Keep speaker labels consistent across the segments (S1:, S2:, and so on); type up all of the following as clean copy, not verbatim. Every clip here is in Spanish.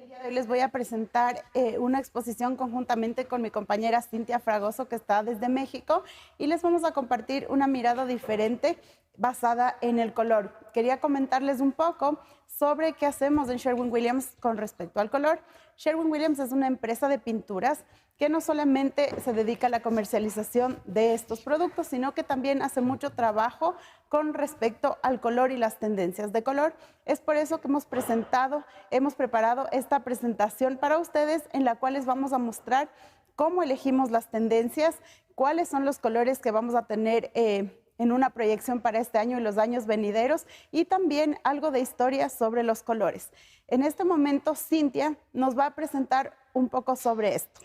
S1: El día de hoy les voy a presentar una exposición conjuntamente con mi compañera Cintia Fragoso, que está desde México, y les vamos a compartir una mirada diferente basada en el color. Quería comentarles un poco sobre qué hacemos en Sherwin-Williams con respecto al color. Sherwin-Williams es una empresa de pinturas que no solamente se dedica a la comercialización de estos productos, sino que también hace mucho trabajo con respecto al color y las tendencias de color. Es por eso que hemos preparado esta presentación para ustedes, en la cual les vamos a mostrar cómo elegimos las tendencias, cuáles son los colores que vamos a tener en una proyección para este año y los años venideros, y también algo de historia sobre los colores. En este momento, Cintia nos va a presentar un poco sobre esto.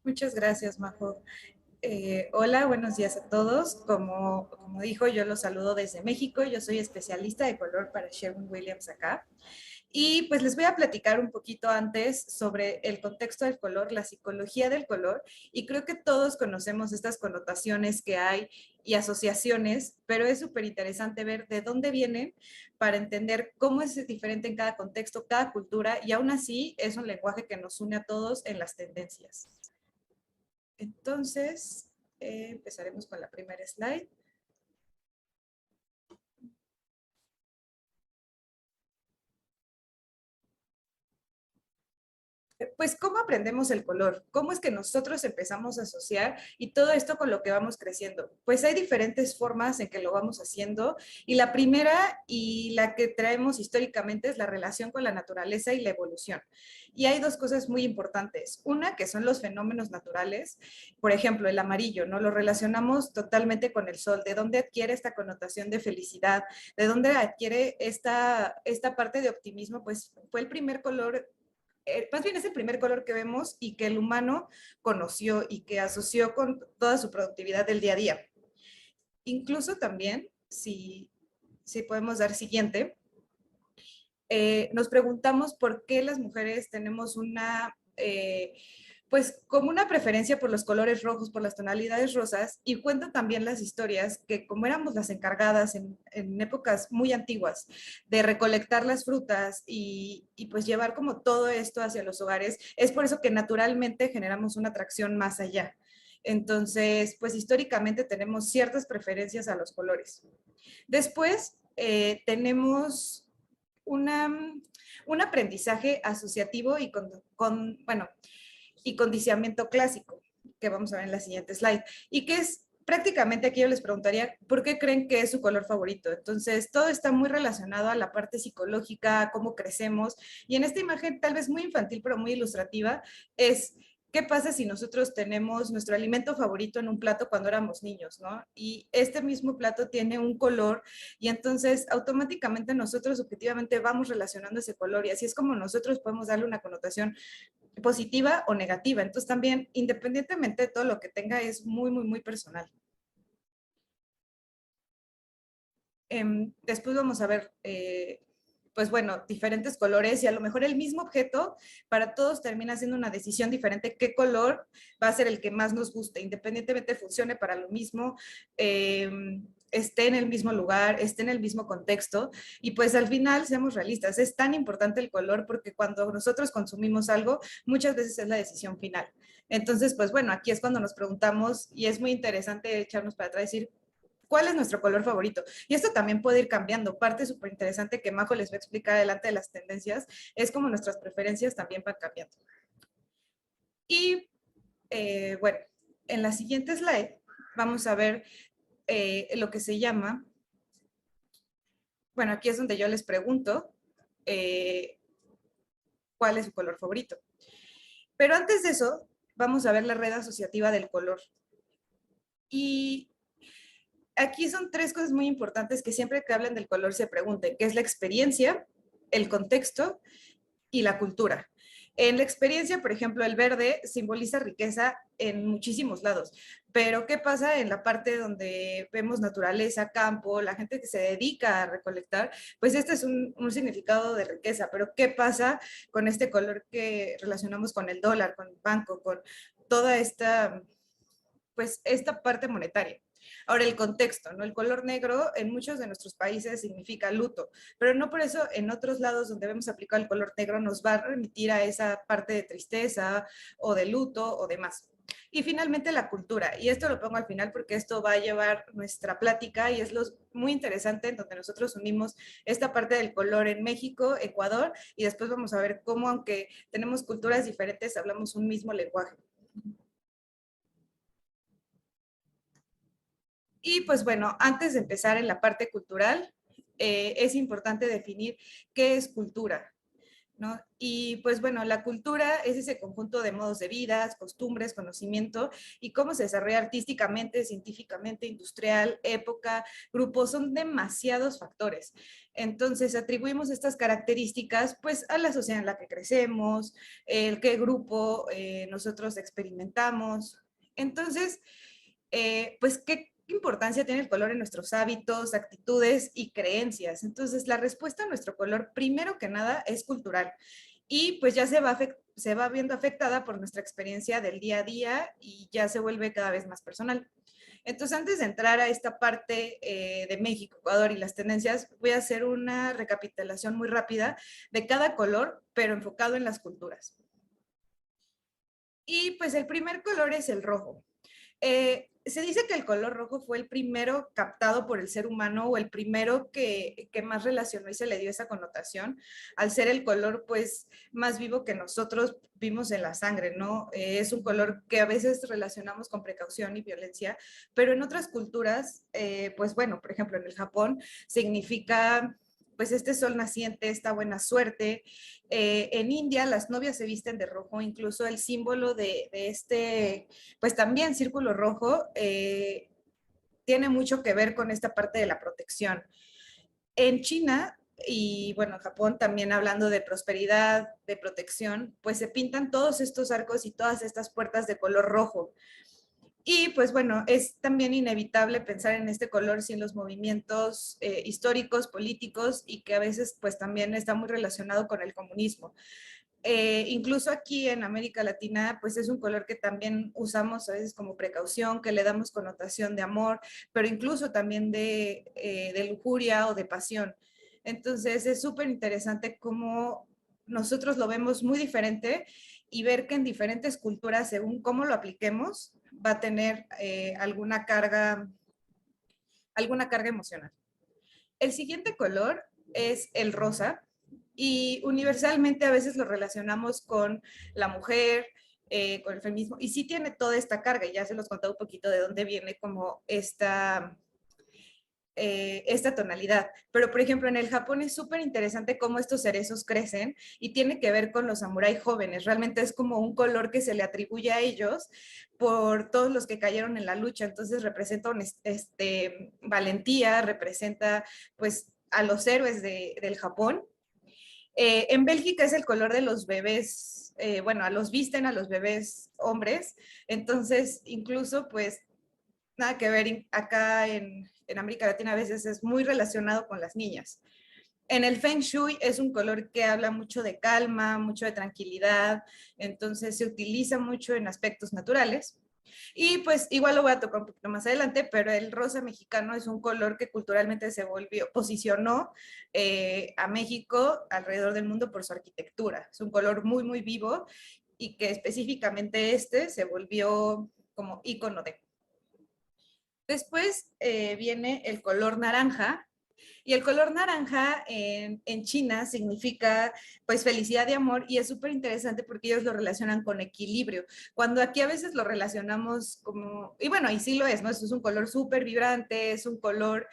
S2: Muchas gracias, Majo. Hola, buenos días a todos. Como dijo, yo los saludo desde México. Yo soy especialista de color para Sherwin-Williams acá. Y pues les voy a platicar un poquito antes sobre el contexto del color, la psicología del color. Y creo que todos conocemos estas connotaciones que hay y asociaciones, pero es súper interesante ver de dónde vienen para entender cómo es diferente en cada contexto, cada cultura. Y aún así es un lenguaje que nos une a todos en las tendencias. Entonces, empezaremos con la primera slide. Pues, ¿cómo aprendemos el color? ¿Cómo es que nosotros empezamos a asociar y todo esto con lo que vamos creciendo? Pues hay diferentes formas en que lo vamos haciendo, y la primera y la que traemos históricamente es la relación con la naturaleza y la evolución. Y hay dos cosas muy importantes. Una, que son los fenómenos naturales. Por ejemplo, el amarillo, ¿no? Lo relacionamos totalmente con el sol. ¿De dónde adquiere esta connotación de felicidad? ¿De dónde adquiere esta parte de optimismo? Pues fue el primer color, más bien es el primer color que vemos y que el humano conoció y que asoció con toda su productividad del día a día. Incluso también, si podemos dar siguiente, nos preguntamos por qué las mujeres tenemos pues como una preferencia por los colores rojos, por las tonalidades rosas, y cuenta también las historias que como éramos las encargadas en épocas muy antiguas de recolectar las frutas y pues llevar como todo esto hacia los hogares, es por eso que naturalmente generamos una atracción más allá. Entonces, pues históricamente tenemos ciertas preferencias a los colores. Después tenemos una, un aprendizaje asociativo y condicionamiento clásico, que vamos a ver en la siguiente slide, y que es prácticamente, aquí yo les preguntaría, ¿por qué creen que es su color favorito? Entonces, todo está muy relacionado a la parte psicológica, a cómo crecemos, y en esta imagen, tal vez muy infantil, pero muy ilustrativa, es ¿qué pasa si nosotros tenemos nuestro alimento favorito en un plato cuando éramos niños, ¿no? Y este mismo plato tiene un color, y entonces automáticamente nosotros objetivamente vamos relacionando ese color, y así es como nosotros podemos darle una connotación positiva o negativa. Entonces también, independientemente de todo lo que tenga, es muy, muy, muy personal. Después vamos a ver, pues bueno, diferentes colores, y a lo mejor el mismo objeto para todos termina siendo una decisión diferente qué color va a ser el que más nos guste, independientemente funcione para lo mismo, esté en el mismo lugar, esté en el mismo contexto. Y pues al final, seamos realistas, es tan importante el color porque cuando nosotros consumimos algo, muchas veces es la decisión final. Entonces, pues bueno, aquí es cuando nos preguntamos, y es muy interesante echarnos para atrás y decir, ¿cuál es nuestro color favorito? Y esto también puede ir cambiando. Parte súper interesante que Majo les va a explicar adelante de las tendencias es cómo nuestras preferencias también van cambiando. Y bueno, en la siguiente slide vamos a ver lo que se llama, bueno, aquí es donde yo les pregunto cuál es su color favorito. Pero antes de eso, vamos a ver la red asociativa del color. Y aquí son tres cosas muy importantes que siempre que hablan del color se pregunten, que es la experiencia, el contexto y la cultura. En la experiencia, por ejemplo, el verde simboliza riqueza en muchísimos lados, pero ¿qué pasa en la parte donde vemos naturaleza, campo, la gente que se dedica a recolectar? Pues este es un significado de riqueza, pero ¿qué pasa con este color que relacionamos con el dólar, con el banco, con toda esta, pues esta parte monetaria? Ahora, el contexto, ¿no? El color negro en muchos de nuestros países significa luto, pero no por eso en otros lados donde vemos aplicado el color negro nos va a remitir a esa parte de tristeza o de luto o demás. Y finalmente la cultura, y esto lo pongo al final porque esto va a llevar nuestra plática y es lo muy interesante en donde nosotros unimos esta parte del color en México, Ecuador, y después vamos a ver cómo, aunque tenemos culturas diferentes, hablamos un mismo lenguaje. Y pues bueno, antes de empezar en la parte cultural, es importante definir qué es cultura, ¿no? Y pues bueno, la cultura es ese conjunto de modos de vida, costumbres, conocimiento y cómo se desarrolla artísticamente, científicamente, industrial, época, grupo, son demasiados factores. Entonces atribuimos estas características pues a la sociedad en la que crecemos, el qué grupo nosotros experimentamos. Entonces, pues qué importancia tiene el color en nuestros hábitos, actitudes y creencias. Entonces, la respuesta a nuestro color, primero que nada, es cultural. Y pues ya se va viendo afectada por nuestra experiencia del día a día y ya se vuelve cada vez más personal. Entonces, antes de entrar a esta parte de México, Ecuador y las tendencias, voy a hacer una recapitulación muy rápida de cada color, pero enfocado en las culturas. Y pues el primer color es el rojo. Se dice que el color rojo fue el primero captado por el ser humano o el primero que más relacionó y se le dio esa connotación, al ser el color pues más vivo que nosotros vimos en la sangre, ¿no? Es un color que a veces relacionamos con precaución y violencia, pero en otras culturas, pues bueno, por ejemplo en el Japón significa pues este sol naciente, esta buena suerte. En India las novias se visten de rojo, incluso el símbolo de este pues también Círculo Rojo tiene mucho que ver con esta parte de la protección. En China y bueno, en Japón también hablando de prosperidad, de protección, pues se pintan todos estos arcos y todas estas puertas de color rojo. Y pues bueno, es también inevitable pensar en este color sin los movimientos históricos, políticos y que a veces pues también está muy relacionado con el comunismo. Incluso aquí en América Latina, pues es un color que también usamos a veces como precaución, que le damos connotación de amor, pero incluso también de lujuria o de pasión. Entonces es súper interesante cómo nosotros lo vemos muy diferente y ver que en diferentes culturas, según cómo lo apliquemos, va a tener alguna carga emocional. El siguiente color es el rosa y universalmente a veces lo relacionamos con la mujer, con el feminismo, y sí tiene toda esta carga, y ya se los conté un poquito de dónde viene como esta tonalidad. Pero, por ejemplo, en el Japón es súper interesante cómo estos cerezos crecen y tiene que ver con los samuráis jóvenes. Realmente es como un color que se le atribuye a ellos por todos los que cayeron en la lucha. Entonces representa valentía, representa pues a los héroes del Japón. En Bélgica es el color de los bebés, bueno, a los visten a los bebés hombres, entonces incluso pues nada que ver acá en América Latina a veces es muy relacionado con las niñas. En el Feng Shui es un color que habla mucho de calma, mucho de tranquilidad, entonces se utiliza mucho en aspectos naturales. Y pues igual lo voy a tocar un poquito más adelante, pero el rosa mexicano es un color que culturalmente posicionó a México alrededor del mundo por su arquitectura. Es un color muy, muy vivo y que específicamente se volvió como ícono de. Después viene el color naranja, y el color naranja en China significa pues felicidad y amor y es súper interesante porque ellos lo relacionan con equilibrio. Cuando aquí a veces lo relacionamos como, y bueno, y sí lo es, ¿no? Es un color súper vibrante, es un color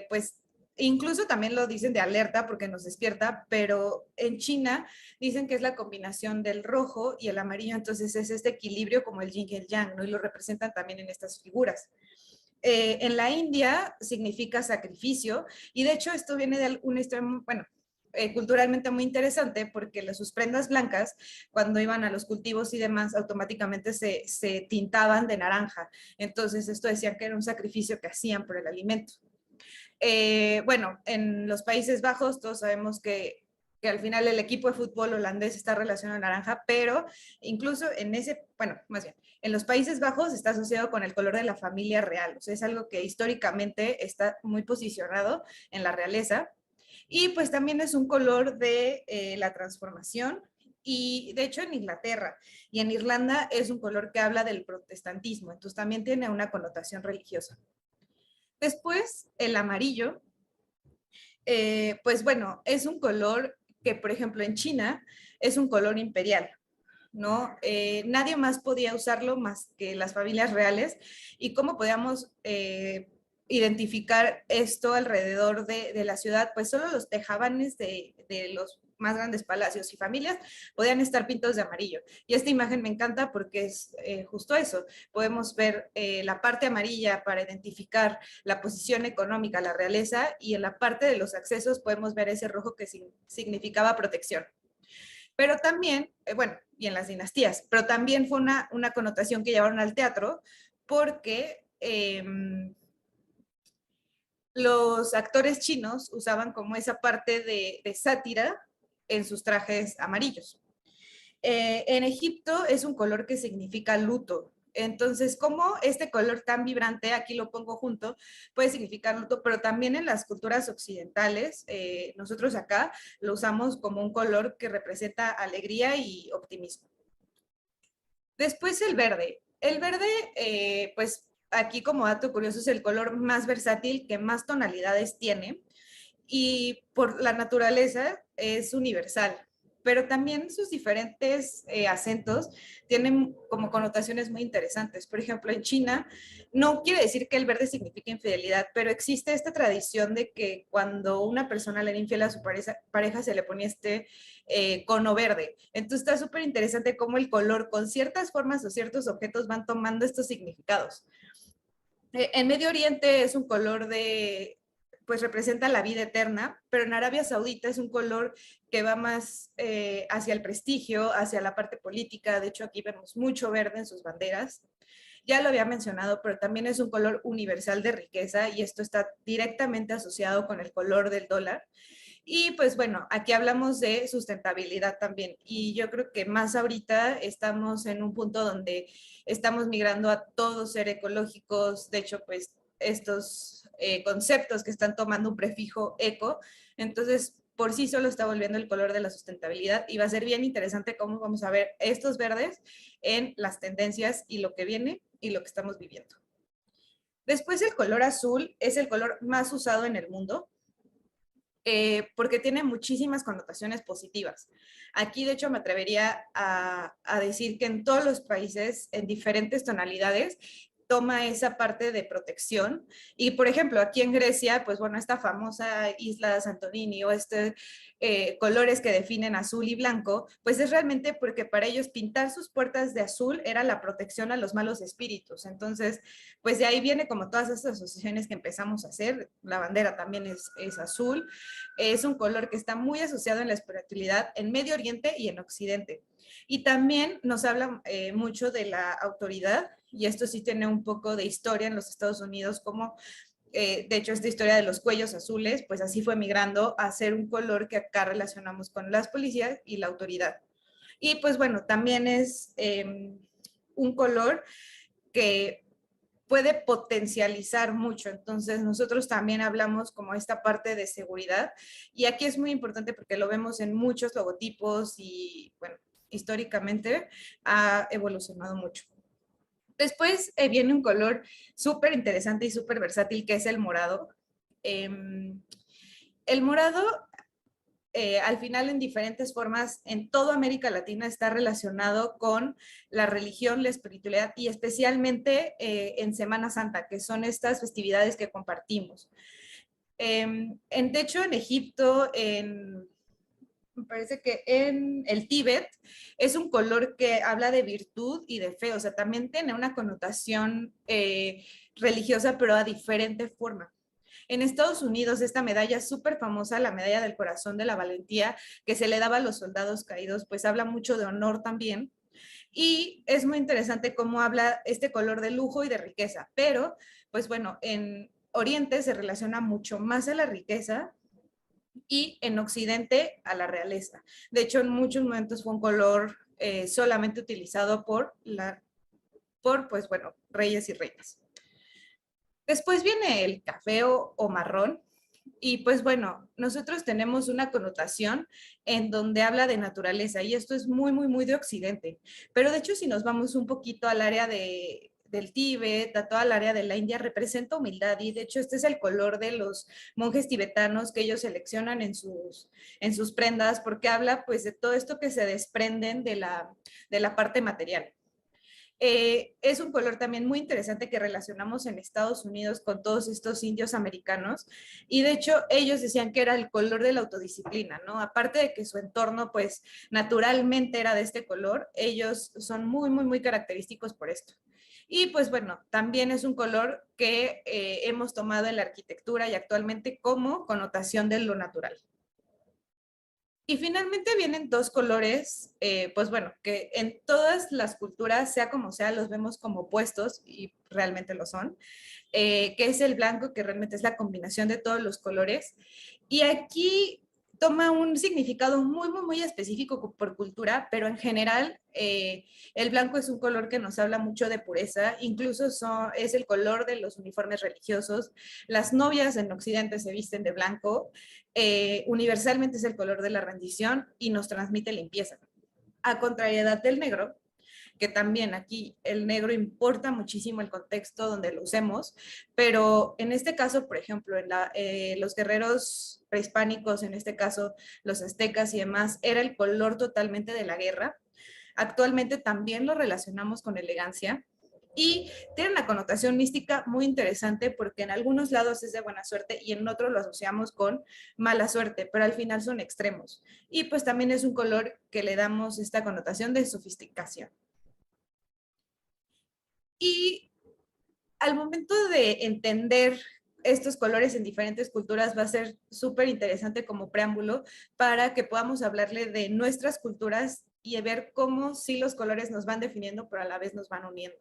S2: pues incluso también lo dicen de alerta porque nos despierta, pero en China dicen que es la combinación del rojo y el amarillo, entonces es este equilibrio como el yin y el yang, ¿no? Y lo representan también en estas figuras. En la India significa sacrificio y de hecho esto viene de una historia, bueno, culturalmente muy interesante porque sus prendas blancas cuando iban a los cultivos y demás automáticamente se tintaban de naranja. Entonces esto decían que era un sacrificio que hacían por el alimento. Bueno, en los Países Bajos todos sabemos que que al final el equipo de fútbol holandés está relacionado a naranja, pero incluso en ese, bueno, más bien, en los Países Bajos está asociado con el color de la familia real, o sea, es algo que históricamente está muy posicionado en la realeza, y pues también es un color de la transformación, y de hecho en Inglaterra y en Irlanda es un color que habla del protestantismo, entonces también tiene una connotación religiosa. Después, el amarillo, pues bueno, es un color que, por ejemplo, en China es un color imperial, ¿no? Nadie más podía usarlo más que las familias reales. ¿Y cómo podíamos identificar esto alrededor de la ciudad? Pues solo los tejabanes de los más grandes palacios y familias podían estar pintados de amarillo. Y esta imagen me encanta porque es justo eso. Podemos ver la parte amarilla para identificar la posición económica, la realeza, y en la parte de los accesos podemos ver ese rojo que significaba protección. Pero también, bueno, y en las dinastías, pero también fue una connotación que llevaron al teatro porque los actores chinos usaban como esa parte de sátira en sus trajes amarillos. En Egipto es un color que significa luto. Entonces, como este color tan vibrante, aquí lo pongo junto, puede significar luto, pero también en las culturas occidentales, nosotros acá lo usamos como un color que representa alegría y optimismo. Después el verde. El verde, pues aquí como dato curioso, es el color más versátil que más tonalidades tiene y por la naturaleza es universal, pero también sus diferentes acentos tienen como connotaciones muy interesantes. Por ejemplo, en China no quiere decir que el verde signifique infidelidad, pero existe esta tradición de que cuando una persona le era infiel a su pareja se le ponía este cono verde. Entonces está súper interesante cómo el color con ciertas formas o ciertos objetos van tomando estos significados. En Medio Oriente es un color de, pues representa la vida eterna, pero en Arabia Saudita es un color que va más hacia el prestigio, hacia la parte política. De hecho, aquí vemos mucho verde en sus banderas. Ya lo había mencionado, pero también es un color universal de riqueza y esto está directamente asociado con el color del dólar. Y pues bueno, aquí hablamos de sustentabilidad también. Y yo creo que más ahorita estamos en un punto donde estamos migrando a todos ser ecológicos. De hecho, pues estos conceptos que están tomando un prefijo eco, entonces por sí solo está volviendo el color de la sustentabilidad y va a ser bien interesante cómo vamos a ver estos verdes en las tendencias y lo que viene y lo que estamos viviendo. Después el color azul es el color más usado en el mundo porque tiene muchísimas connotaciones positivas. Aquí, de hecho, me atrevería a decir que en todos los países, en diferentes tonalidades, toma esa parte de protección. Y, por ejemplo, aquí en Grecia, pues bueno, esta famosa isla de Santorini o colores que definen azul y blanco, pues es realmente porque para ellos pintar sus puertas de azul era la protección a los malos espíritus. Entonces, pues de ahí viene como todas esas asociaciones que empezamos a hacer. La bandera también es azul. Es un color que está muy asociado en la espiritualidad en Medio Oriente y en Occidente. Y también nos habla mucho de la autoridad, y esto sí tiene un poco de historia en los Estados Unidos, como de hecho esta historia de los cuellos azules, pues así fue migrando a ser un color que acá relacionamos con las policías y la autoridad. Y pues bueno, también es un color que puede potencializar mucho. Entonces, nosotros también hablamos como esta parte de seguridad y aquí es muy importante porque lo vemos en muchos logotipos y, bueno, históricamente ha evolucionado mucho. Después viene un color súper interesante y súper versátil que es el morado. El morado al final en diferentes formas en toda América Latina está relacionado con la religión, la espiritualidad y especialmente en Semana Santa, que son estas festividades que compartimos. De hecho, en Egipto, me parece que en el Tíbet es un color que habla de virtud y de fe, o sea, también tiene una connotación religiosa, pero a diferente forma. En Estados Unidos, esta medalla súper famosa, la medalla del corazón de la valentía, que se le daba a los soldados caídos, pues habla mucho de honor también. Y es muy interesante cómo habla este color de lujo y de riqueza, pero pues bueno, en Oriente se relaciona mucho más a la riqueza y en Occidente a la realeza. De hecho, en muchos momentos fue un color solamente utilizado pues bueno, reyes y reinas. Después viene el café o marrón, y pues bueno, nosotros tenemos una connotación en donde habla de naturaleza y esto es muy, muy, muy de Occidente. Pero de hecho, si nos vamos un poquito al área del Tíbet, a toda el área de la India, representa humildad y de hecho este es el color de los monjes tibetanos que ellos seleccionan en sus prendas porque habla pues de todo esto que se desprenden de la parte material. Es un color también muy interesante que relacionamos en Estados Unidos con todos estos indios americanos y de hecho ellos decían que era el color de la autodisciplina, ¿no? Aparte de que su entorno pues naturalmente era de este color, ellos son muy, muy, muy característicos por esto. Y pues bueno, también es un color que hemos tomado en la arquitectura y actualmente como connotación de lo natural. Y finalmente vienen dos colores, pues bueno, que en todas las culturas, sea como sea, los vemos como opuestos y realmente lo son, que es el blanco, que realmente es la combinación de todos los colores. Y aquí toma un significado muy, muy, muy específico por cultura, pero en general el blanco es un color que nos habla mucho de pureza, incluso es el color de los uniformes religiosos. Las novias en Occidente se visten de blanco, universalmente es el color de la rendición y nos transmite limpieza. A contrariedad del negro, que también aquí el negro importa muchísimo el contexto donde lo usemos, pero en este caso, por ejemplo, los guerreros prehispánicos, en este caso los aztecas y demás, era el color totalmente de la guerra. Actualmente también lo relacionamos con elegancia y tiene una connotación mística muy interesante porque en algunos lados es de buena suerte y en otros lo asociamos con mala suerte, pero al final son extremos. Y pues también es un color que le damos esta connotación de sofisticación. Y al momento de entender estos colores en diferentes culturas va a ser súper interesante como preámbulo para que podamos hablarle de nuestras culturas y ver cómo sí los colores nos van definiendo, pero a la vez nos van uniendo.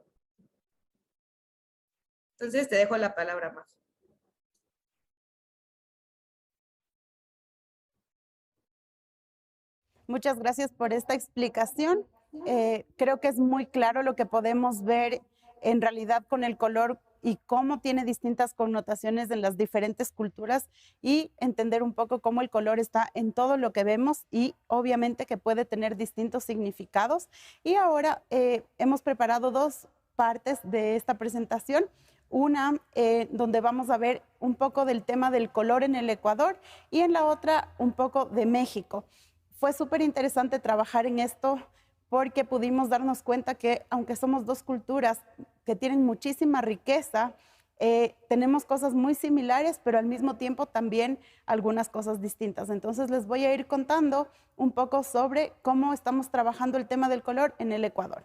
S2: Entonces te dejo la palabra, Majo.
S1: Muchas gracias por esta explicación. Creo que es muy claro lo que podemos ver en realidad con el color y cómo tiene distintas connotaciones en las diferentes culturas y entender un poco cómo el color está en todo lo que vemos y obviamente que puede tener distintos significados. Y ahora hemos preparado dos partes de esta presentación. Una donde vamos a ver un poco del tema del color en el Ecuador y en la otra un poco de México. Fue súper interesante trabajar en esto porque pudimos darnos cuenta que aunque somos dos culturas que tienen muchísima riqueza, tenemos cosas muy similares, pero al mismo tiempo también algunas cosas distintas. Entonces les voy a ir contando un poco sobre cómo estamos trabajando el tema del color en el Ecuador.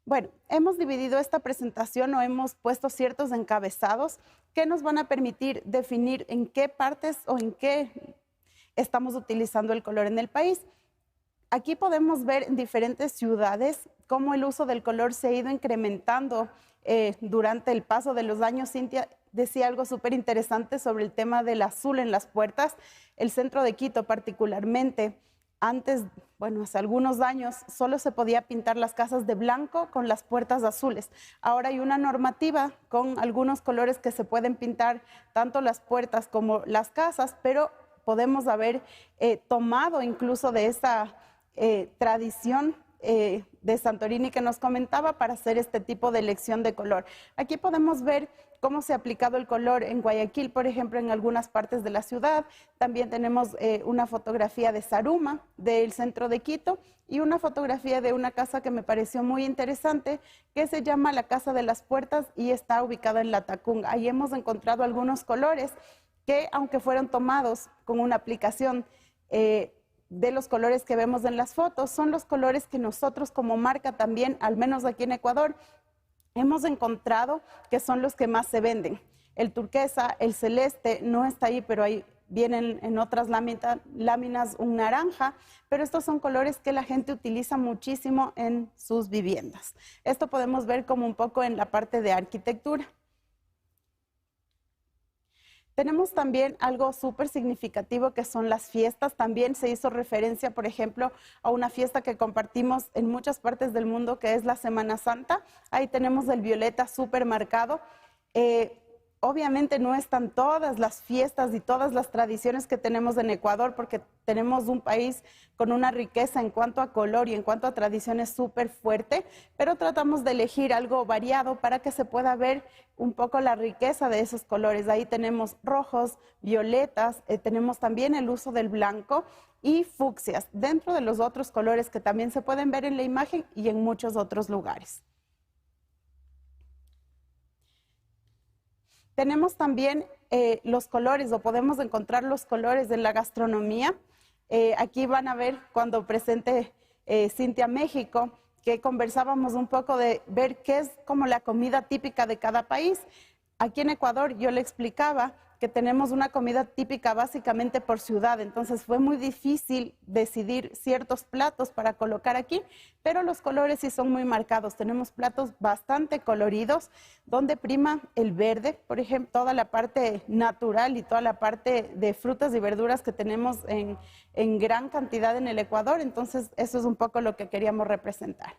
S1: Bueno, hemos dividido esta presentación o hemos puesto ciertos encabezados que nos van a permitir definir en qué partes o en qué estamos utilizando el color en el país. Aquí podemos ver en diferentes ciudades cómo el uso del color se ha ido incrementando durante el paso de los años. Cintia decía algo súper interesante sobre el tema del azul en las puertas. El centro de Quito particularmente, antes, bueno, hace algunos años, solo se podía pintar las casas de blanco con las puertas azules. Ahora hay una normativa con algunos colores que se pueden pintar tanto las puertas como las casas, pero podemos haber tomado incluso de esa tradición de Santorini que nos comentaba para hacer este tipo de elección de color. Aquí podemos ver cómo se ha aplicado el color en Guayaquil, por ejemplo, en algunas partes de la ciudad. También tenemos una fotografía de Saruma, del centro de Quito, y una fotografía de una casa que me pareció muy interesante, que se llama la Casa de las Puertas y está ubicada en Latacunga. Ahí hemos encontrado algunos colores que, aunque fueron tomados con una aplicación de los colores que vemos en las fotos, son los colores que nosotros como marca también, al menos aquí en Ecuador, hemos encontrado que son los que más se venden. El turquesa, el celeste no está ahí, pero ahí vienen en otras láminas un naranja, pero estos son colores que la gente utiliza muchísimo en sus viviendas. Esto podemos ver como un poco en la parte de arquitectura. Tenemos también algo súper significativo que son las fiestas. También se hizo referencia, por ejemplo, a una fiesta que compartimos en muchas partes del mundo, que es la Semana Santa. Ahí tenemos el violeta súper marcado. Obviamente no están todas las fiestas y todas las tradiciones que tenemos en Ecuador, porque tenemos un país con una riqueza en cuanto a color y en cuanto a tradiciones súper fuerte, pero tratamos de elegir algo variado para que se pueda ver un poco la riqueza de esos colores. Ahí tenemos rojos, violetas, tenemos también el uso del blanco y fucsias, dentro de los otros colores que también se pueden ver en la imagen y en muchos otros lugares. Tenemos también los colores, o podemos encontrar los colores en la gastronomía. Aquí van a ver cuando presente Cintia México, que conversábamos un poco de ver qué es como la comida típica de cada país. Aquí en Ecuador yo le explicaba que tenemos una comida típica básicamente por ciudad, entonces fue muy difícil decidir ciertos platos para colocar aquí, pero los colores sí son muy marcados. Tenemos platos bastante coloridos, donde prima el verde, por ejemplo, toda la parte natural y toda la parte de frutas y verduras que tenemos en gran cantidad en el Ecuador, entonces eso es un poco lo que queríamos representar.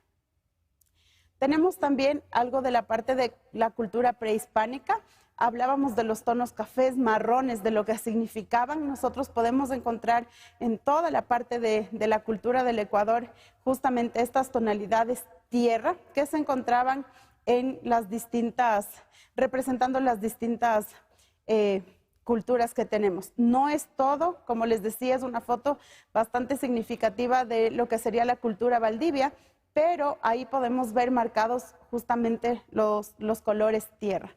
S1: Tenemos también algo de la parte de la cultura prehispánica. Hablábamos de los tonos cafés, marrones, de lo que significaban. Nosotros podemos encontrar en toda la parte de la cultura del Ecuador justamente estas tonalidades tierra que se encontraban en las distintas, representando las distintas culturas que tenemos. No es todo, como les decía, es una foto bastante significativa de lo que sería la cultura Valdivia, pero ahí podemos ver marcados justamente los colores tierra.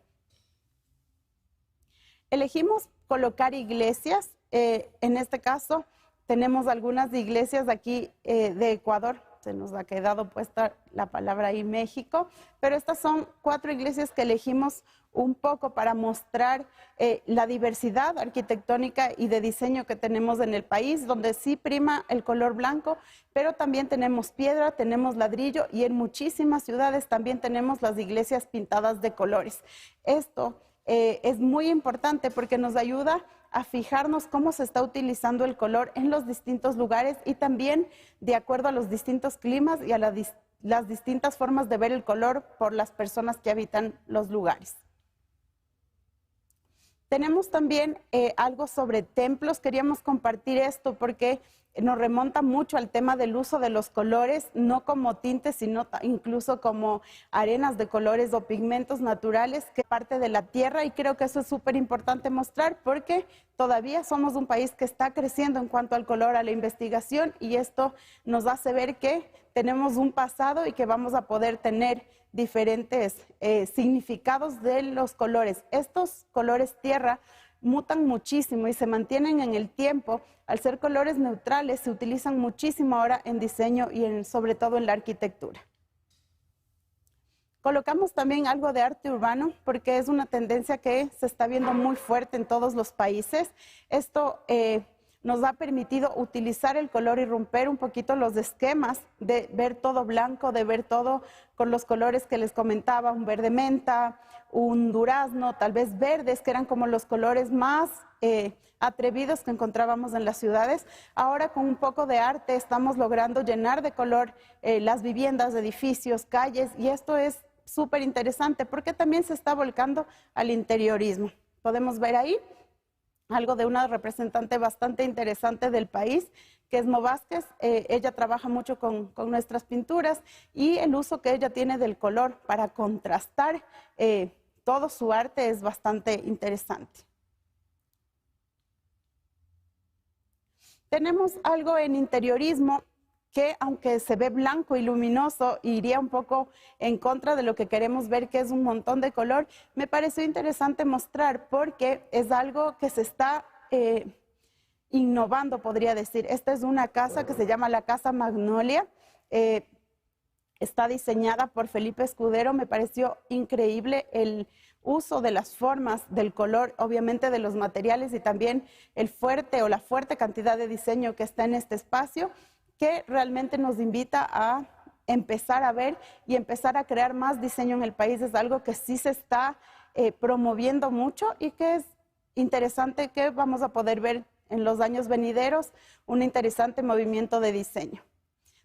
S1: Elegimos colocar iglesias. En este caso tenemos algunas iglesias aquí de Ecuador. Se nos ha quedado puesta la palabra ahí México, pero estas son 4 iglesias que elegimos un poco para mostrar la diversidad arquitectónica y de diseño que tenemos en el país, donde sí prima el color blanco, pero también tenemos piedra, tenemos ladrillo y en muchísimas ciudades también tenemos las iglesias pintadas de colores. Esto es muy importante porque nos ayuda a fijarnos cómo se está utilizando el color en los distintos lugares y también de acuerdo a los distintos climas y a las distintas formas de ver el color por las personas que habitan los lugares. Tenemos también algo sobre templos. Queríamos compartir esto porque nos remonta mucho al tema del uso de los colores, no como tintes, sino incluso como arenas de colores o pigmentos naturales, que es parte de la tierra, y creo que eso es súper importante mostrar porque todavía somos un país que está creciendo en cuanto al color, a la investigación, y esto nos hace ver que tenemos un pasado y que vamos a poder tener diferentes significados de los colores. Estos colores tierra mutan muchísimo y se mantienen en el tiempo. Al ser colores neutrales, se utilizan muchísimo ahora en diseño y sobre todo en la arquitectura. Colocamos también algo de arte urbano porque es una tendencia que se está viendo muy fuerte en todos los países. Esto nos ha permitido utilizar el color y romper un poquito los esquemas de ver todo blanco, de ver todo con los colores que les comentaba, un verde menta, un durazno, tal vez verdes, que eran como los colores más atrevidos que encontrábamos en las ciudades. Ahora con un poco de arte estamos logrando llenar de color las viviendas, edificios, calles, y esto es súper interesante porque también se está volcando al interiorismo. Podemos ver ahí algo de una representante bastante interesante del país, que es Mo Vázquez. Ella trabaja mucho con nuestras pinturas y el uso que ella tiene del color para contrastar todo su arte es bastante interesante. Tenemos algo en interiorismo que, aunque se ve blanco y luminoso, iría un poco en contra de lo que queremos ver, que es un montón de color, me pareció interesante mostrar porque es algo que se está innovando, podría decir. Esta es una casa que se llama la Casa Magnolia. Está diseñada por Felipe Escudero. Me pareció increíble el uso de las formas, del color, obviamente de los materiales y también el fuerte o la fuerte cantidad de diseño que está en este espacio, que realmente nos invita a empezar a ver y empezar a crear más diseño en el país. Es algo que sí se está promoviendo mucho y que es interesante que vamos a poder ver en los años venideros, un interesante movimiento de diseño.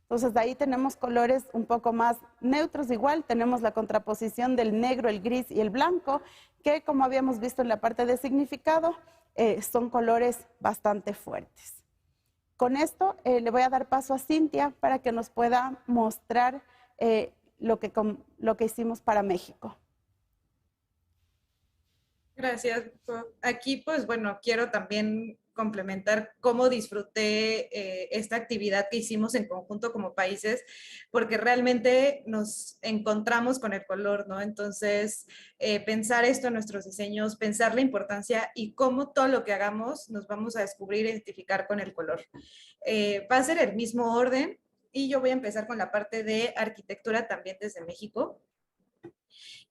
S1: Entonces, de ahí tenemos colores un poco más neutros, igual tenemos la contraposición del negro, el gris y el blanco, que como habíamos visto en la parte de significado, son colores bastante fuertes. Con esto le voy a dar paso a Cintia para que nos pueda mostrar lo que hicimos para México.
S2: Gracias. Aquí, pues bueno, quiero también complementar cómo disfruté esta actividad que hicimos en conjunto como países, porque realmente nos encontramos con el color, ¿no? Entonces, pensar esto en nuestros diseños, pensar la importancia y cómo todo lo que hagamos nos vamos a descubrir e identificar con el color. Va a ser el mismo orden y yo voy a empezar con la parte de arquitectura también desde México.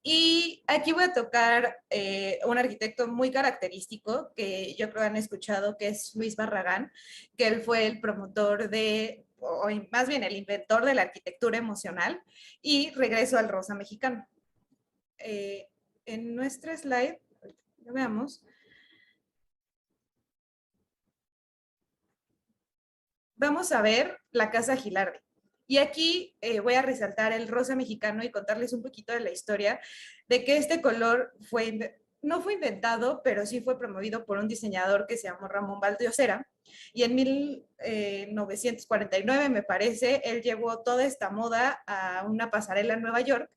S2: Y aquí voy a tocar un arquitecto muy característico que yo creo que han escuchado, que es Luis Barragán, que él fue el promotor de, o más bien el inventor de la arquitectura emocional, y regreso al rosa mexicano. En nuestra slide, lo veamos, vamos a ver la Casa Gilardi. Y aquí voy a resaltar el rosa mexicano y contarles un poquito de la historia de que este color no fue inventado, pero sí fue promovido por un diseñador que se llamó Ramón Valdiosera. Y en 1949, me parece, él llevó toda esta moda a una pasarela en Nueva York.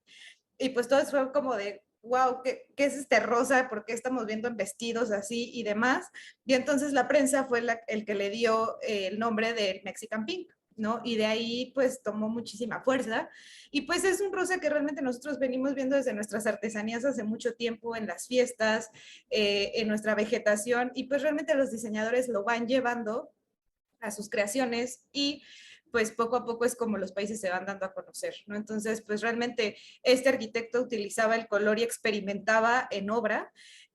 S2: Y pues todo fue como de, wow, ¿qué es este rosa? ¿Por qué estamos viendo en vestidos así y demás? Y entonces la prensa fue el que le dio el nombre del Mexican Pink, ¿no? Y de ahí pues tomó muchísima fuerza. Y pues es un rosa que realmente nosotros venimos viendo desde nuestras artesanías hace mucho tiempo, en las fiestas, en nuestra vegetación, y pues realmente los diseñadores lo van llevando a sus creaciones y pues poco a poco es como los países se van dando a conocer, ¿no? Entonces, pues realmente este arquitecto utilizaba el color y experimentaba en obra,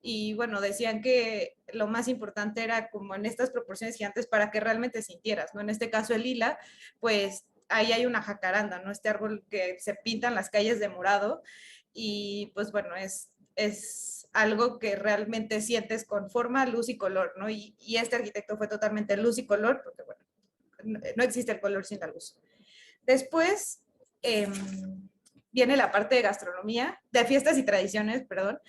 S2: y bueno, decían que lo más importante era como en estas proporciones gigantes para que realmente sintieras, ¿no? En este caso el lila, pues ahí hay una jacaranda, ¿no? Este árbol que se pinta en las calles de morado, y pues bueno, es algo que realmente sientes con forma, luz y color, ¿no? Y este arquitecto fue totalmente luz y color, porque bueno, no existe el color sin la luz. Después eh, viene la parte de gastronomía, de fiestas y tradiciones, perdón.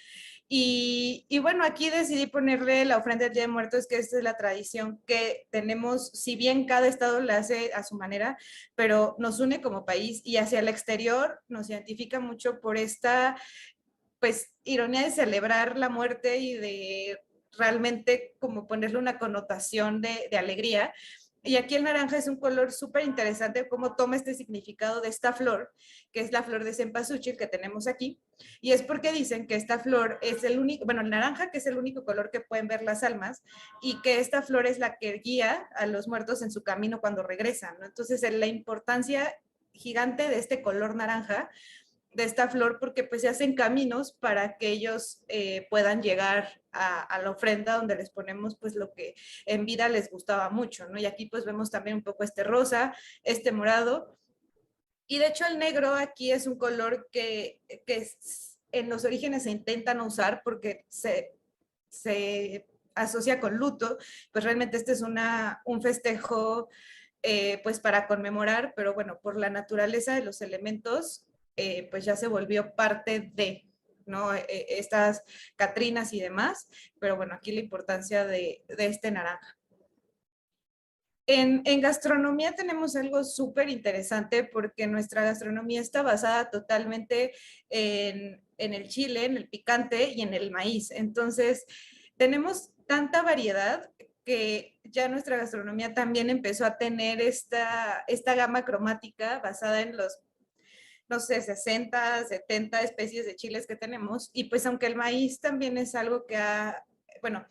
S2: Y bueno, aquí decidí ponerle la ofrenda del Día de Muertos, que esta es la tradición que tenemos, si bien cada estado la hace a su manera, pero nos une como país, y hacia el exterior nos identifica mucho por esta, pues, ironía de celebrar la muerte y de realmente como ponerle una connotación de alegría. Y aquí el naranja es un color súper interesante, cómo toma este significado de esta flor, que es la flor de cempasúchil que tenemos aquí. Y es porque dicen que esta flor es el único, bueno, el naranja, que es el único color que pueden ver las almas, y que esta flor es la que guía a los muertos en su camino cuando regresan, ¿no? Entonces, la importancia gigante de este color naranja, de esta flor, porque pues se hacen caminos para que ellos puedan llegar a la ofrenda donde les ponemos pues lo que en vida les gustaba mucho, ¿no? Y aquí pues vemos también un poco este rosa, este morado, y de hecho el negro aquí es un color que en los orígenes se intentan usar porque se asocia con luto, pues realmente este es un festejo pues para conmemorar, pero bueno, por la naturaleza de los elementos, pues ya se volvió parte de, ¿no? Estas Catrinas y demás, pero bueno, aquí la importancia de este naranja. En gastronomía tenemos algo súper interesante, porque nuestra gastronomía está basada totalmente en el chile, en el picante y en el maíz. Entonces, tenemos tanta variedad que ya nuestra gastronomía también empezó a tener esta gama cromática basada en los, no sé, 60, 70 especies de chiles que tenemos. Y pues aunque el maíz también es algo bueno,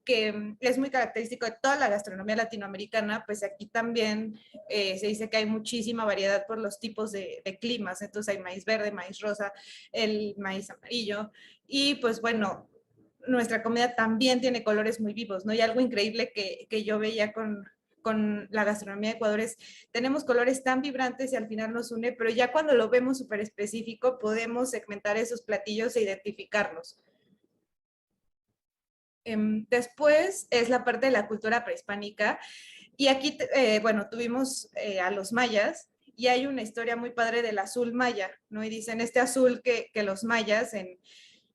S2: que es muy característico de toda la gastronomía latinoamericana, pues aquí también se dice que hay muchísima variedad por los tipos de climas. Entonces hay maíz verde, maíz rosa, el maíz amarillo, y pues bueno, nuestra comida también tiene colores muy vivos, ¿no? Y algo increíble que yo veía con la gastronomía de Ecuador es, tenemos colores tan vibrantes y al final nos une, pero ya cuando lo vemos súper específico podemos segmentar esos platillos e identificarlos. Después es la parte de la cultura prehispánica. Y aquí, bueno, tuvimos a los mayas y hay una historia muy padre del azul maya, ¿no? Y dicen este azul que los mayas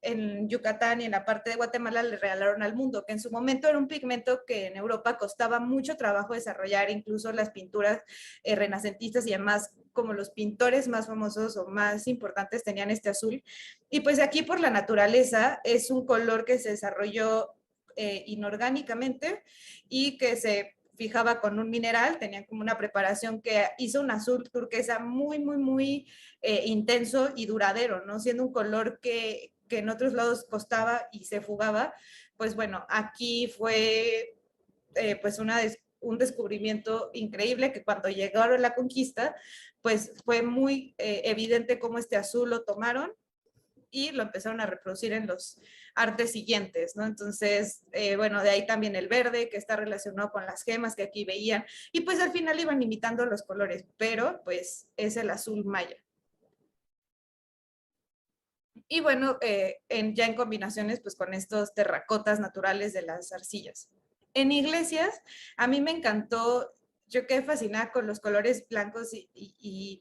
S2: en Yucatán y en la parte de Guatemala le regalaron al mundo, que en su momento era un pigmento que en Europa costaba mucho trabajo desarrollar, incluso las pinturas renacentistas y además como los pintores más famosos o más importantes tenían este azul. Y pues aquí por la naturaleza es un color que se desarrolló inorgánicamente y que se fijaba con un mineral, tenían como una preparación que hizo un azul turquesa muy intenso y duradero, ¿no? Siendo un color que en otros lados costaba y se fugaba, pues bueno, aquí fue pues un descubrimiento increíble que cuando llegaron a la conquista, pues fue muy evidente cómo este azul lo tomaron y lo empezaron a reproducir en los artes siguientes, ¿no? Entonces, bueno, de ahí también el verde, que está relacionado con las gemas que aquí veían, y pues al final iban imitando los colores, pero pues es el azul maya. Y bueno, ya en combinaciones pues con estos terracotas naturales de las arcillas. En iglesias, a mí me encantó, yo quedé fascinada con los colores blancos y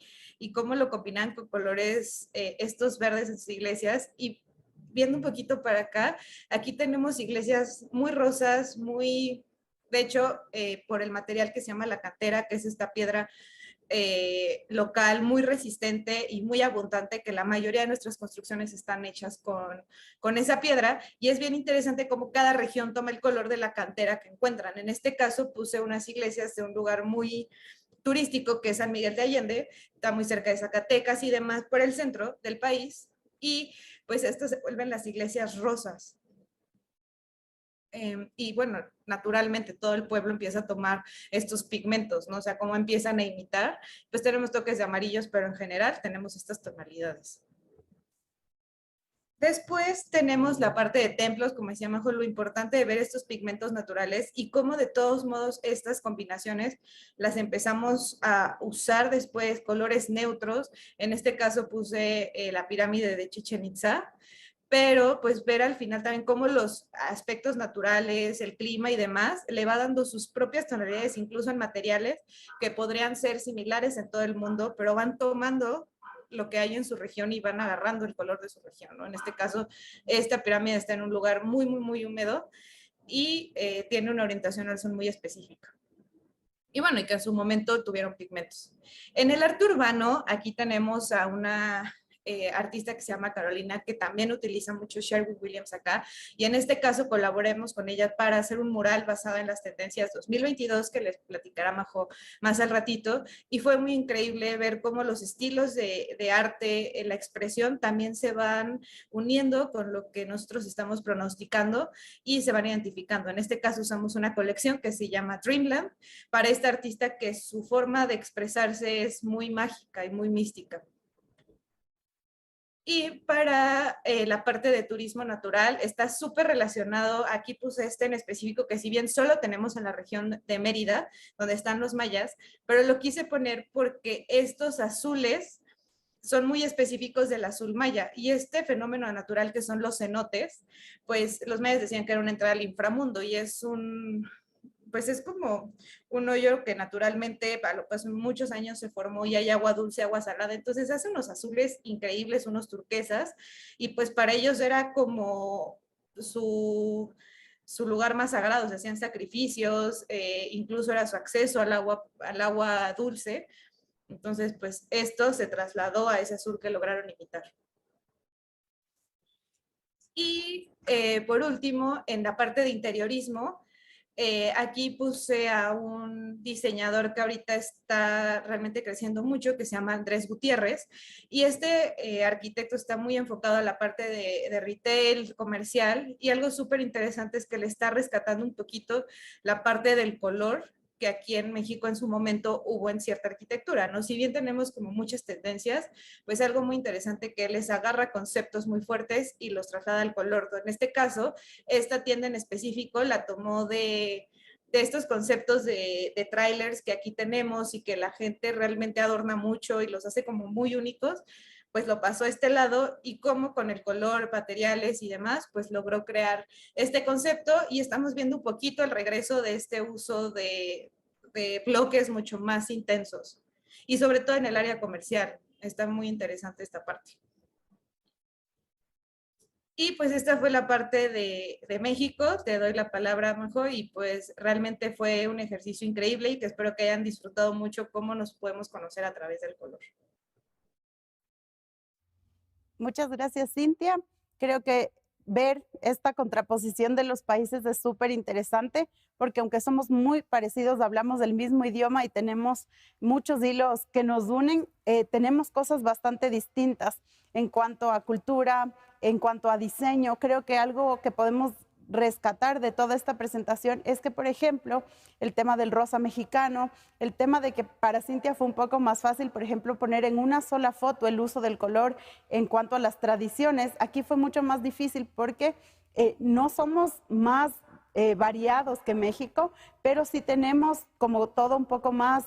S2: cómo lo combinan con colores, estos verdes en sus iglesias. Y viendo un poquito para acá, aquí tenemos iglesias muy rosas, de hecho, por el material que se llama la cantera, que es esta piedra local muy resistente y muy abundante, que la mayoría de nuestras construcciones están hechas con esa piedra, y es bien interesante cómo cada región toma el color de la cantera que encuentran. En este caso puse unas iglesias de un lugar muy turístico que es San Miguel de Allende, está muy cerca de Zacatecas y demás por el centro del país, y pues estas se vuelven las iglesias rosas. Y bueno, naturalmente todo el pueblo empieza a tomar estos pigmentos, ¿no? O sea, cómo empiezan a imitar, pues tenemos toques de amarillos, pero en general tenemos estas tonalidades. Después tenemos la parte de templos, como decía Majo, lo importante de ver estos pigmentos naturales y cómo de todos modos estas combinaciones las empezamos a usar después, colores neutros. En este caso puse la pirámide de Chichén Itzá, pero pues ver al final también cómo los aspectos naturales, el clima y demás, le va dando sus propias tonalidades, incluso en materiales que podrían ser similares en todo el mundo, pero van tomando lo que hay en su región y van agarrando el color de su región, ¿no? En este caso, esta pirámide está en un lugar muy húmedo y tiene una orientación al sol muy específica. Y bueno, y que en su momento tuvieron pigmentos. En el arte urbano, aquí tenemos a una artista que se llama Carolina, que también utiliza mucho Sherwin Williams acá, y en este caso colaboremos con ella para hacer un mural basado en las tendencias 2022, que les platicará Majo más al ratito, y fue muy increíble ver cómo los estilos de arte, la expresión, también se van uniendo con lo que nosotros estamos pronosticando y se van identificando. En este caso usamos una colección que se llama Dreamland, para esta artista que su forma de expresarse es muy mágica y muy mística. Y para la parte de turismo natural está súper relacionado, aquí puse este en específico que si bien solo tenemos en la región de Mérida, donde están los mayas, pero lo quise poner porque estos azules son muy específicos del azul maya, y este fenómeno natural que son los cenotes, pues los mayas decían que era una entrada al inframundo y pues es como un hoyo que naturalmente a lo paso de muchos años se formó y hay agua dulce, agua salada, entonces hace unos azules increíbles, unos turquesas, y pues para ellos era como su lugar más sagrado, se hacían sacrificios, incluso era su acceso al agua dulce, entonces pues esto se trasladó a ese azul que lograron imitar. Y por último, en la parte de interiorismo, aquí puse a un diseñador que ahorita está realmente creciendo mucho, que se llama Andrés Gutiérrez, y este arquitecto está muy enfocado a la parte de retail, comercial, y algo súper interesante es que le está rescatando un poquito la parte del color que aquí en México en su momento hubo en cierta arquitectura, ¿no? Si bien tenemos como muchas tendencias, pues algo muy interesante que les agarra conceptos muy fuertes y los traslada al color. En este caso, esta tienda en específico la tomó de estos conceptos de trailers que aquí tenemos y que la gente realmente adorna mucho y los hace como muy únicos, pues lo pasó a este lado y cómo con el color, materiales y demás, pues logró crear este concepto y estamos viendo un poquito el regreso de este uso de bloques mucho más intensos y sobre todo en el área comercial. Está muy interesante esta parte. Y pues esta fue la parte de México. Te doy la palabra, Majo, y pues realmente fue un ejercicio increíble y que espero que hayan disfrutado mucho cómo nos podemos conocer a través del color.
S1: Muchas gracias, Cintia. Creo que ver esta contraposición de los países es súper interesante porque aunque somos muy parecidos, hablamos del mismo idioma y tenemos muchos hilos que nos unen, tenemos cosas bastante distintas en cuanto a cultura, en cuanto a diseño. Creo que algo que podemos rescatar de toda esta presentación es que, por ejemplo, el tema del rosa mexicano, el tema de que para Cintia fue un poco más fácil, por ejemplo, poner en una sola foto el uso del color en cuanto a las tradiciones, aquí fue mucho más difícil porque no somos más variados que México, pero sí tenemos como todo un poco más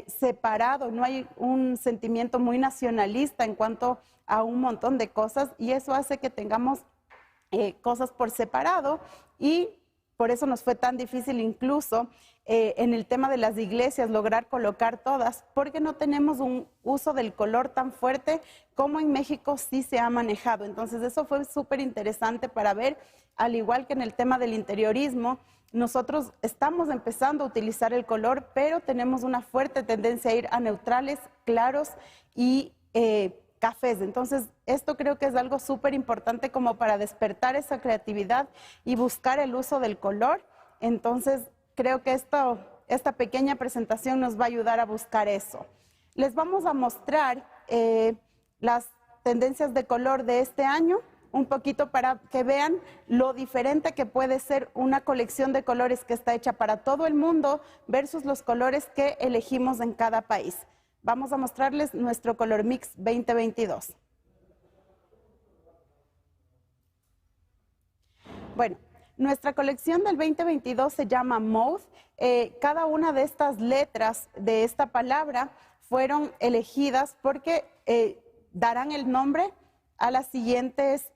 S1: separado, no hay un sentimiento muy nacionalista en cuanto a un montón de cosas y eso hace que tengamos cosas por separado y por eso nos fue tan difícil incluso en el tema de las iglesias lograr colocar todas, porque no tenemos un uso del color tan fuerte como en México sí se ha manejado. Entonces eso fue súper interesante para ver, al igual que en el tema del interiorismo, nosotros estamos empezando a utilizar el color, pero tenemos una fuerte tendencia a ir a neutrales, claros y cafés. Entonces, esto creo que es algo súper importante como para despertar esa creatividad y buscar el uso del color. Entonces, creo que esta pequeña presentación nos va a ayudar a buscar eso. Les vamos a mostrar las tendencias de color de este año, un poquito para que vean lo diferente que puede ser una colección de colores que está hecha para todo el mundo versus los colores que elegimos en cada país. Vamos a mostrarles nuestro Color Mix 2022. Bueno, nuestra colección del 2022 se llama Mauve. Cada una de estas letras de esta palabra fueron elegidas porque darán el nombre a las siguientes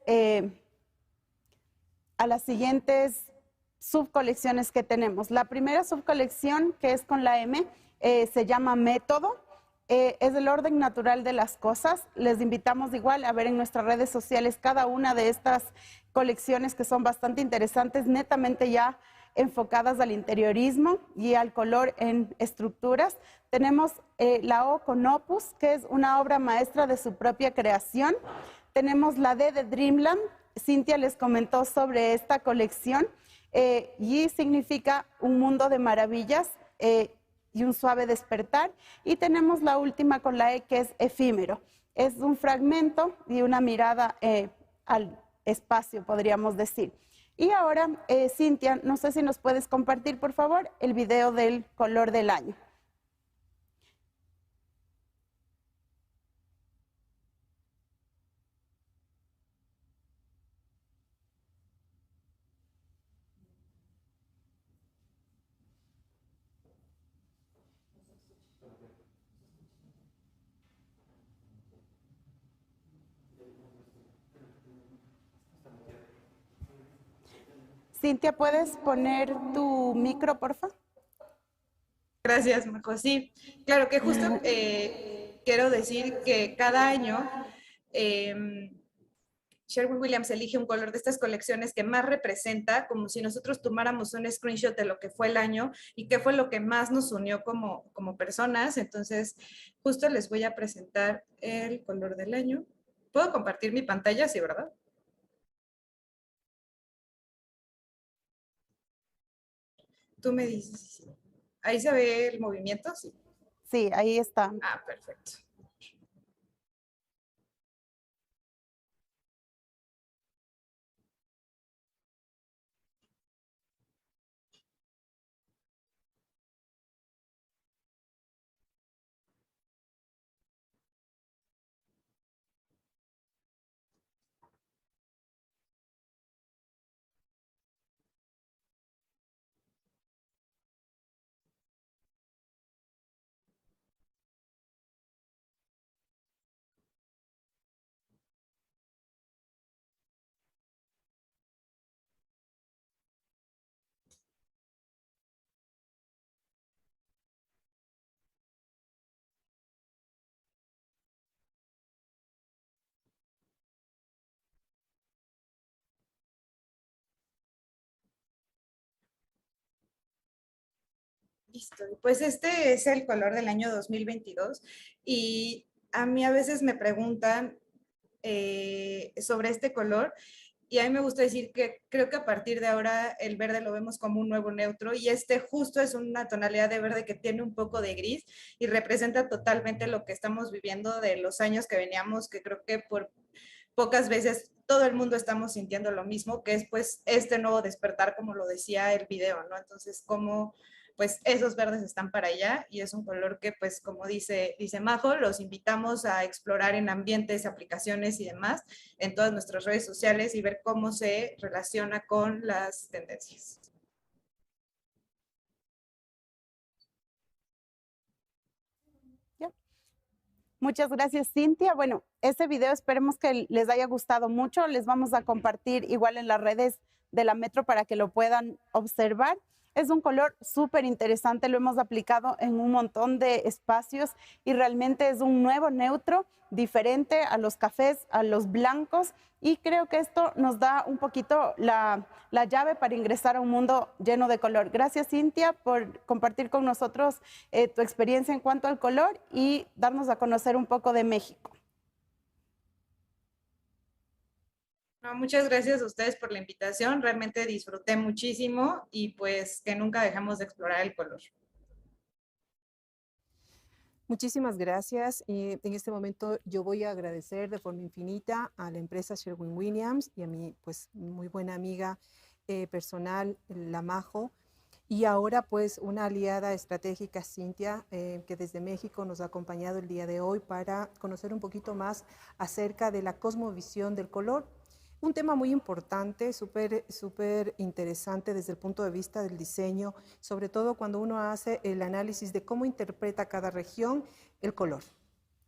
S1: subcolecciones que tenemos. La primera subcolección, que es con la M, se llama Método. Es el orden natural de las cosas. Les invitamos igual a ver en nuestras redes sociales cada una de estas colecciones que son bastante interesantes, netamente ya enfocadas al interiorismo y al color en estructuras. Tenemos la O con Opus, que es una obra maestra de su propia creación. Tenemos la D de Dreamland. Cintia les comentó sobre esta colección y significa un mundo de maravillas y un suave despertar. Y tenemos la última con la E, que es efímero. Es un fragmento y una mirada al espacio, podríamos decir. Y ahora, Cintia, no sé si nos puedes compartir, por favor, el video del color del año. Cintia, ¿puedes poner tu micro, por favor?
S2: Gracias, Majo. Sí, claro que justo quiero decir que cada año Sherwin Williams elige un color de estas colecciones que más representa, como si nosotros tomáramos un screenshot de lo que fue el año y qué fue lo que más nos unió como personas. Entonces, justo les voy a presentar el color del año. ¿Puedo compartir mi pantalla? Sí, ¿verdad? Tú me dices. Ahí se ve el movimiento, sí.
S1: Sí, ahí está.
S2: Ah, perfecto. Listo. Pues este es el color del año 2022 y a mí a veces me preguntan sobre este color y a mí me gusta decir que creo que a partir de ahora el verde lo vemos como un nuevo neutro y este justo es una tonalidad de verde que tiene un poco de gris y representa totalmente lo que estamos viviendo de los años que veníamos, que creo que por pocas veces todo el mundo estamos sintiendo lo mismo, que es pues este nuevo despertar, como lo decía el video, ¿no? Entonces, como pues esos verdes están para allá y es un color que pues como dice Majo, los invitamos a explorar en ambientes, aplicaciones y demás en todas nuestras redes sociales y ver cómo se relaciona con las tendencias.
S1: ¿Ya? Muchas gracias, Cintia. Bueno, este video esperemos que les haya gustado mucho. Les vamos a compartir igual en las redes de la Metro para que lo puedan observar. Es un color súper interesante, lo hemos aplicado en un montón de espacios y realmente es un nuevo neutro diferente a los cafés, a los blancos y creo que esto nos da un poquito la llave para ingresar a un mundo lleno de color. Gracias, Cintia, por compartir con nosotros tu experiencia en cuanto al color y darnos a conocer un poco de México.
S2: No, muchas gracias a ustedes por la invitación, realmente disfruté muchísimo y pues que nunca dejamos de explorar el color.
S3: Muchísimas gracias. En este momento yo voy a agradecer de forma infinita a la empresa Sherwin-Williams y a mi pues muy buena amiga personal, la Majo, y ahora pues una aliada estratégica, Cintia, que desde México nos ha acompañado el día de hoy para conocer un poquito más acerca de la cosmovisión del color. Un tema muy importante, súper interesante desde el punto de vista del diseño, sobre todo cuando uno hace el análisis de cómo interpreta cada región el color.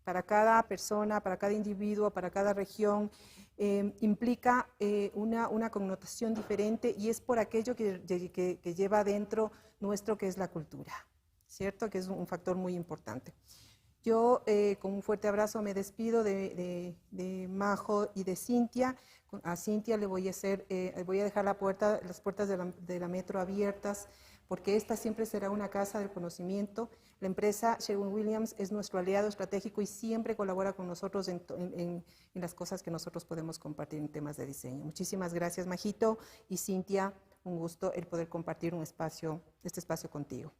S3: Para cada persona, para cada individuo, para cada región, implica una connotación diferente y es por aquello que lleva adentro nuestro, que es la cultura, ¿cierto? Que es un factor muy importante. Yo con un fuerte abrazo me despido de Majo y de Cintia. A Cintia le voy a dejar las puertas de la Metro abiertas, porque esta siempre será una casa del conocimiento. La empresa Sherwin-Williams es nuestro aliado estratégico y siempre colabora con nosotros en las cosas que nosotros podemos compartir en temas de diseño. Muchísimas gracias, Majito y Cintia. Un gusto el poder compartir este espacio contigo.